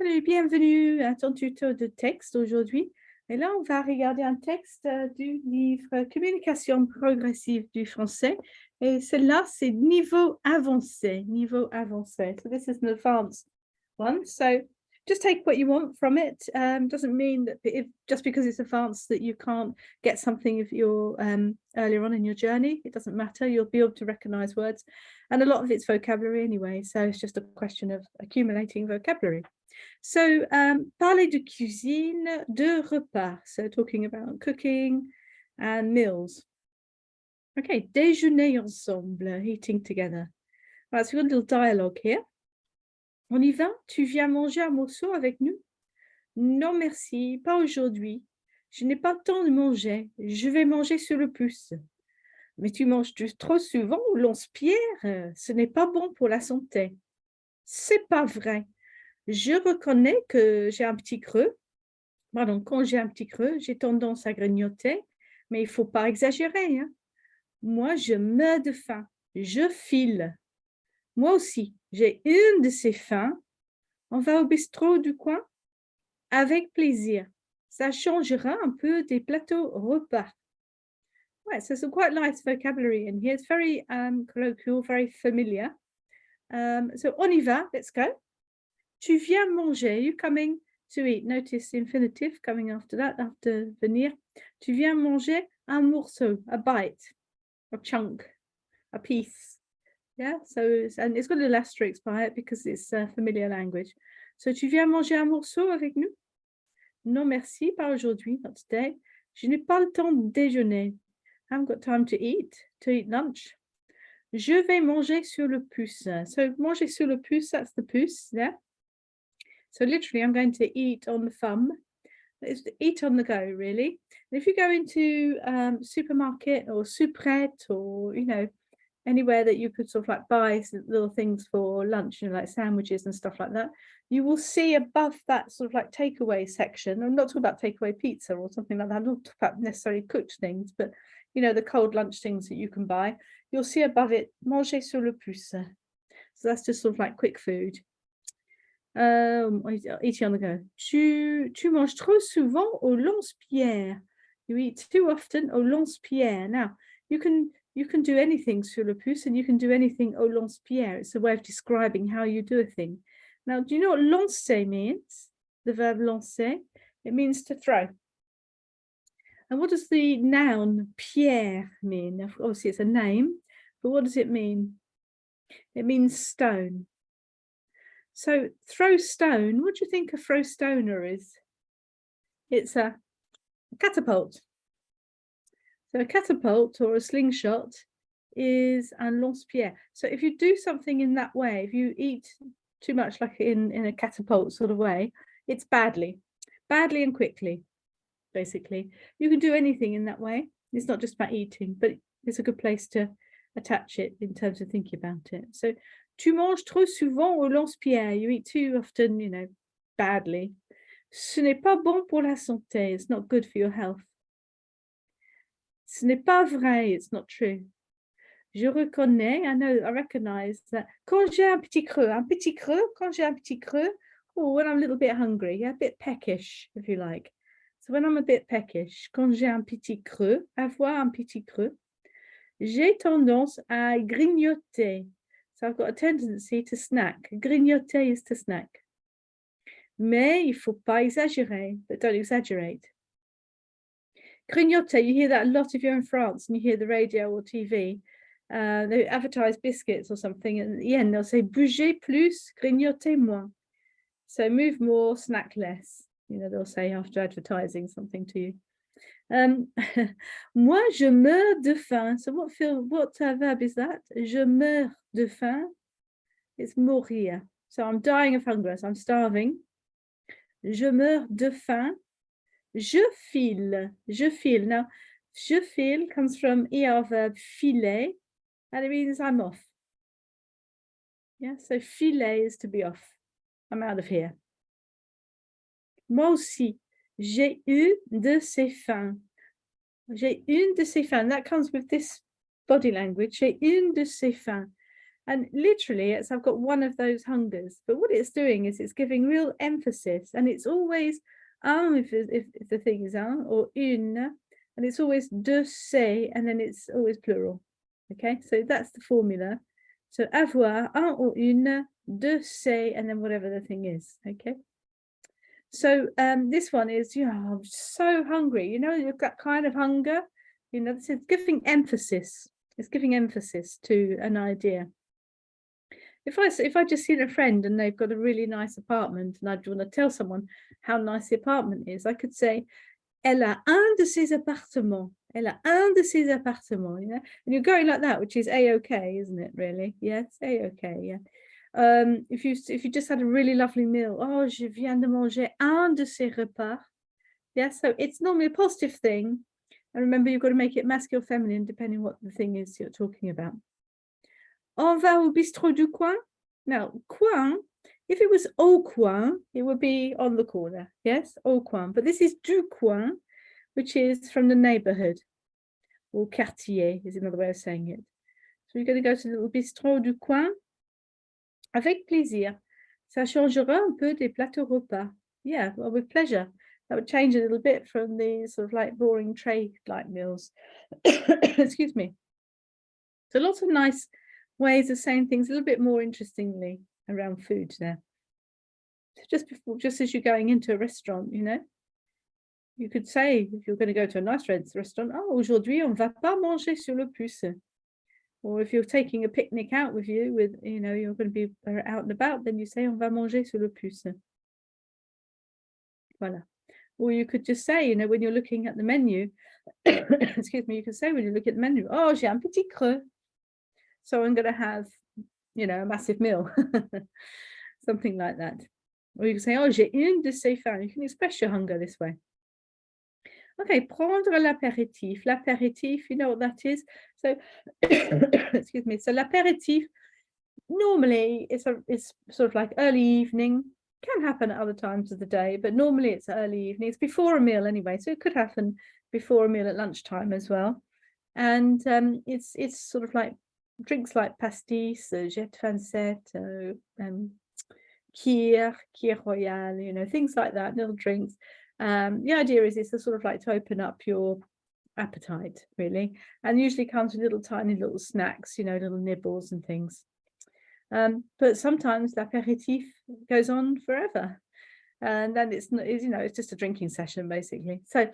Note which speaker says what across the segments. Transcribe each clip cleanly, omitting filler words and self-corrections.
Speaker 1: Salut, bienvenue à ton tuto de texte aujourd'hui. Et là, on va regarder un texte du livre Communication progressive du français. Et celle-là, c'est niveau avancé, niveau avancé. So this is an advanced one. So just take what you want from it. Doesn't mean that just because it's advanced that you can't get something if you're earlier on in your journey. It doesn't matter. You'll be able to recognize words. And a lot of it's vocabulary anyway. So it's just a question of accumulating vocabulary. So, parler de cuisine, de repas. So, talking about cooking and meals. Okay, déjeuner ensemble, eating together. Right, so we've got a little dialogue here. On y va? Tu viens manger un morceau avec nous? Non, merci, pas aujourd'hui. Je n'ai pas le temps de manger. Je vais manger sur le pouce. Mais tu manges trop souvent au lance-pierre. Ce n'est pas bon pour la santé. C'est pas vrai. Je reconnais que j'ai un petit creux. Pardon, quand j'ai un petit creux, j'ai tendance à grignoter, mais il ne faut pas exagérer, hein. Moi, je meurs de faim, je file. Moi aussi, j'ai une de ces faims. On va au bistrot du coin? Avec plaisir. Ça changera un peu des plateaux repas. Ouais, so some quite nice vocabulary in here. It's very colloquial, very familiar. So on y va, let's go. Tu viens manger, you coming to eat. Notice the infinitive coming after that, after venir. Tu viens manger un morceau, a bite, a chunk, a piece. Yeah, so and it's got a little asterisk by it because it's familiar language. So tu viens manger un morceau avec nous? Non, merci, pas aujourd'hui, not today. Je n'ai pas le temps de déjeuner. I haven't got time to eat lunch. Je vais manger sur le pouce. So manger sur le pouce, that's the pouce, yeah. So literally, I'm going to eat on the thumb. It's eat on the go, really. And if you go into supermarket or supérette or, anywhere that you could sort of like buy little things for lunch, like sandwiches and stuff like that, you will see above that sort of like takeaway section. I'm not talking about takeaway pizza or something like that. I'm not talking about necessarily cooked things, but, the cold lunch things that you can buy. You'll see above it, manger sur le pouce. So that's just sort of like quick food. Eating on the go. Tu manges trop souvent au lance-pierre. You eat too often au lance-pierre. Now, you can do anything sur le pouce and you can do anything au lance-pierre. It's a way of describing how you do a thing. Now, do you know what lancer means? The verb lancer. It means to throw. And what does the noun pierre mean? Obviously, it's a name, but what does it mean? It means stone. So throw stone, what do you think a throw stoner is? It's a catapult. So a catapult or a slingshot is un lance-pierre. So if you do something in that way, if you eat too much like in a catapult sort of way, it's badly and quickly, basically. You can do anything in that way. It's not just about eating, but it's a good place to attach it in terms of thinking about it. So tu manges trop souvent au lance-pierre. You eat too often, badly. Ce n'est pas bon pour la santé. It's not good for your health. Ce n'est pas vrai. It's not true. Je reconnais, I recognize that. Quand j'ai un petit creux, quand j'ai un petit creux, or when I'm a little bit hungry, yeah, a bit peckish, if you like. So when I'm a bit peckish, quand j'ai un petit creux, avoir un petit creux, j'ai tendance à grignoter. So I've got a tendency to snack. Grignoter is to snack. Mais il faut pas exagérer, but don't exaggerate. Grignoter, you hear that a lot if you're in France and you hear the radio or TV. They advertise biscuits or something, and at the end they'll say bougez plus, grignotez moins. So move more, snack less. They'll say after advertising something to you. Moi, je meurs de faim. So what verb is that? Je meurs de faim. It's mourir. So I'm dying of hunger. So I'm starving. Je meurs de faim. Je file. Je file. Now, je file comes from ER verb filer, and it means I'm off. Yeah, so filer is to be off. I'm out of here. Moi aussi, j'ai eu de ces faims. J'ai une de ces faims. That comes with this body language. J'ai une de ces faims. And literally, I've got one of those hungers. But what it's doing is it's giving real emphasis, and it's always un if the thing is un or une, and it's always de ces, and then it's always plural. Okay, so that's the formula. So avoir un ou une, de ces, and then whatever the thing is. Okay. So this one is, I'm so hungry. You've got kind of hunger. This is giving emphasis. It's giving emphasis to an idea. If I just seen a friend and they've got a really nice apartment and I'd want to tell someone how nice the apartment is, I could say, Elle a un de ses appartements. Elle a un de ses appartements. And you're going like that, which is a-okay, isn't it? Really? Yes, a-okay. Yeah. If you just had a really lovely meal, oh, je viens de manger un de ses repas. Yeah, so it's normally a positive thing. And remember, you've got to make it masculine or feminine depending what the thing is you're talking about. On va au bistrot du coin. Now, coin, if it was au coin, it would be on the corner. Yes, au coin. But this is du coin, which is from the neighborhood. Or quartier is another way of saying it. So you're going to go to the little bistrot du coin. Avec plaisir. Ça changera un peu des plateaux repas. Yeah, well, with pleasure. That would change a little bit from the sort of like boring tray-like meals. Excuse me. So lots of nice ways of saying things a little bit more interestingly around food there. So just as you're going into a restaurant, you could say, if you're going to go to a nice restaurant, oh, aujourd'hui, on va pas manger sur le puce. Or if you're taking a picnic out with you, you're going to be out and about, then you say, on va manger sur le puce. Voilà. Or you could just say, when you're looking at the menu, excuse me, you could say when you look at the menu, oh, j'ai un petit creux. So I'm going to have, a massive meal, something like that. Or you can say, oh, j'ai une de ces faim. You can express your hunger this way. Okay, prendre l'apéritif. L'apéritif, you know what that is? So, excuse me. So l'apéritif, normally it's sort of like early evening. Can happen at other times of the day, but normally it's early evening. It's before a meal anyway, so it could happen before a meal at lunchtime as well. And it's sort of like drinks like pastis, jet fancette, kir royale, things like that, little drinks. The idea is it's a sort of like to open up your appetite, really, and usually comes with little tiny little snacks, little nibbles and things. But sometimes l'apéritif goes on forever, and then it's just a drinking session basically. So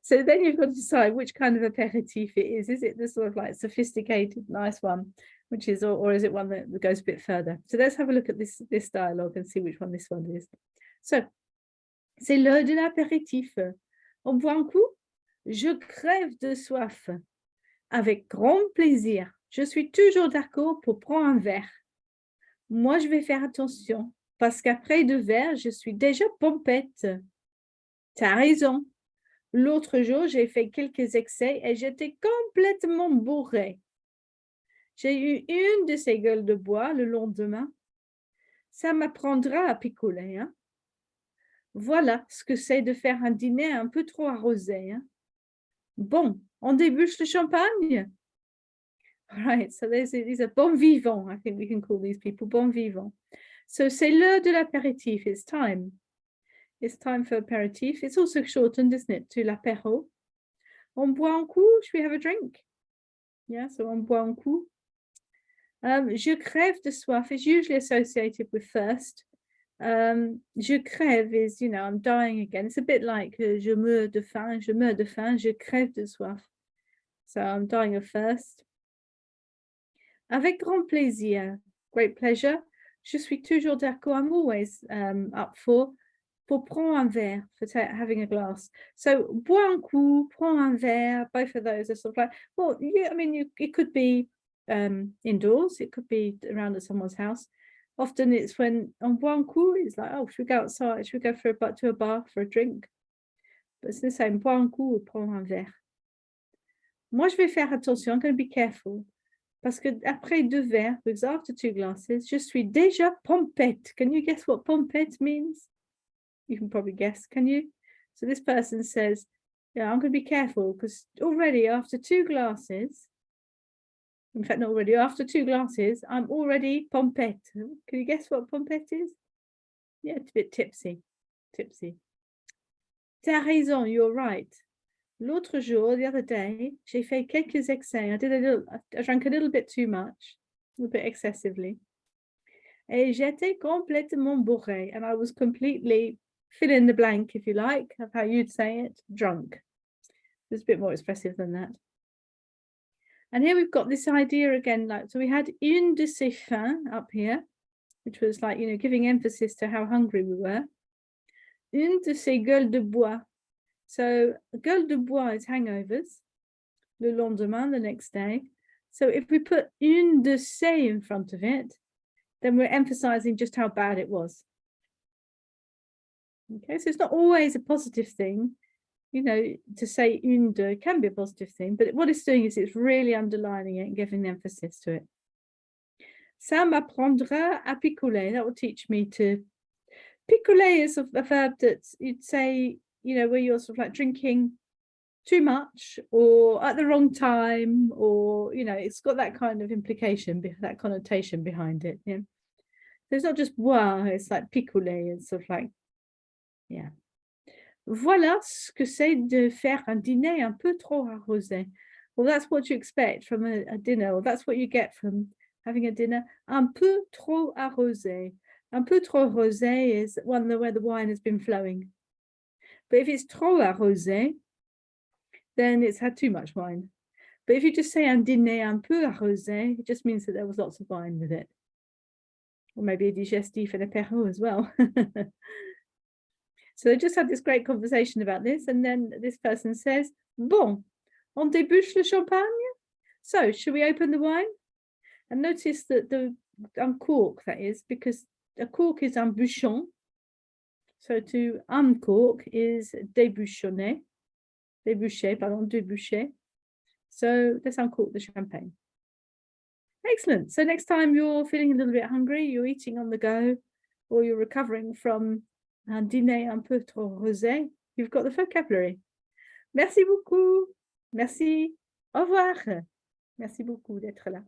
Speaker 1: so then you've got to decide which kind of aperitif it is. Is it the sort of like sophisticated, nice one, which is, or is it one that goes a bit further? So let's have a look at this dialogue and see which one this one is. So, c'est l'heure de l'apéritif. On boit un coup? Je crève de soif. Avec grand plaisir. Je suis toujours d'accord pour prendre un verre. Moi, je vais faire attention, parce qu'après 2 verres, je suis déjà pompette. T'as raison. L'autre jour, j'ai fait quelques excès et j'étais complètement bourrée. J'ai eu une de ces gueules de bois le lendemain. Ça m'apprendra à picoler, hein? Voilà ce que c'est de faire un dîner un peu trop arrosé, hein? Bon, on débouche le champagne? All right, so these are bon vivants. I think we can call these people bon vivants. So c'est l'heure de l'apéritif. It's time. It's time for aperitif. It's also shortened, isn't it, to l'apéro. On boit un coup. Should we have a drink? Yeah, so on boit un coup. Je crève de soif is usually associated with thirst. Je crève is, I'm dying again. It's a bit like je meurs de faim, je crève de soif. So I'm dying of thirst. Avec grand plaisir, great pleasure. Je suis toujours d'accord. I'm always up for prendre un verre, for having a glass. So boire un coup, prendre un verre, both of those are sort of like, well, yeah, I mean, it could be indoors, it could be around at someone's house. Often it's when on boire un coup, it's like, oh, should we go outside? Should we go to a bar for a drink? But it's the same, boire un coup ou prendre un verre. Moi, je vais faire attention, I'm going to be careful. Parce que après 2 verres, because after 2 glasses, je suis déjà pompette. Can you guess what pompette means? You can probably guess, can you? So this person says, yeah, I'm going to be careful because already after 2 glasses, In fact, not already. After 2 glasses, I'm already pompette. Can you guess what pompette is? Yeah, it's a bit tipsy. Tipsy. T'as raison, you're right. L'autre jour, the other day, j'ai fait quelques excès. I drank a little bit too much, a bit excessively. Et j'étais complètement bourré, and I was completely fill in the blank, if you like, of how you'd say it, drunk. It's a bit more expressive than that. And here we've got this idea again, like, so we had une de ses faim up here, which was like, giving emphasis to how hungry we were. Une de ses gueules de bois. So gueule de bois is hangovers. Le lendemain, the next day. So if we put une de ses in front of it, then we're emphasizing just how bad it was. Okay, so it's not always a positive thing. To say une de can be a positive thing, but what it's doing is it's really underlining it and giving emphasis to it. Ça m'apprendra à picoler. That will teach me to. Picoler is a verb that you'd say, where you're sort of like drinking too much or at the wrong time, or, it's got that kind of implication, that connotation behind it. Yeah. So it's not just boire, it's like picoler. It's sort of like, yeah. Voilà ce que c'est de faire un dîner un peu trop arrosé. Well, that's what you expect from a dinner, or that's what you get from having a dinner un peu trop arrosé. Un peu trop arrosé is one where the wine has been flowing. But if it's trop arrosé, then it's had too much wine. But if you just say un dîner un peu arrosé, it just means that there was lots of wine with it. Or maybe a digestif and apéro as well. So they just had this great conversation about this, and then this person says, Bon, on débouche le champagne? So, should we open the wine? And notice that the uncork, that is, because a cork is un bouchon. So to uncork is déboucher, déboucher. So let's uncork the champagne. Excellent. So next time you're feeling a little bit hungry, you're eating on the go, or you're recovering from un dîner un peu trop rosé, you've got the vocabulary. Merci beaucoup. Merci. Au revoir. Merci beaucoup d'être là.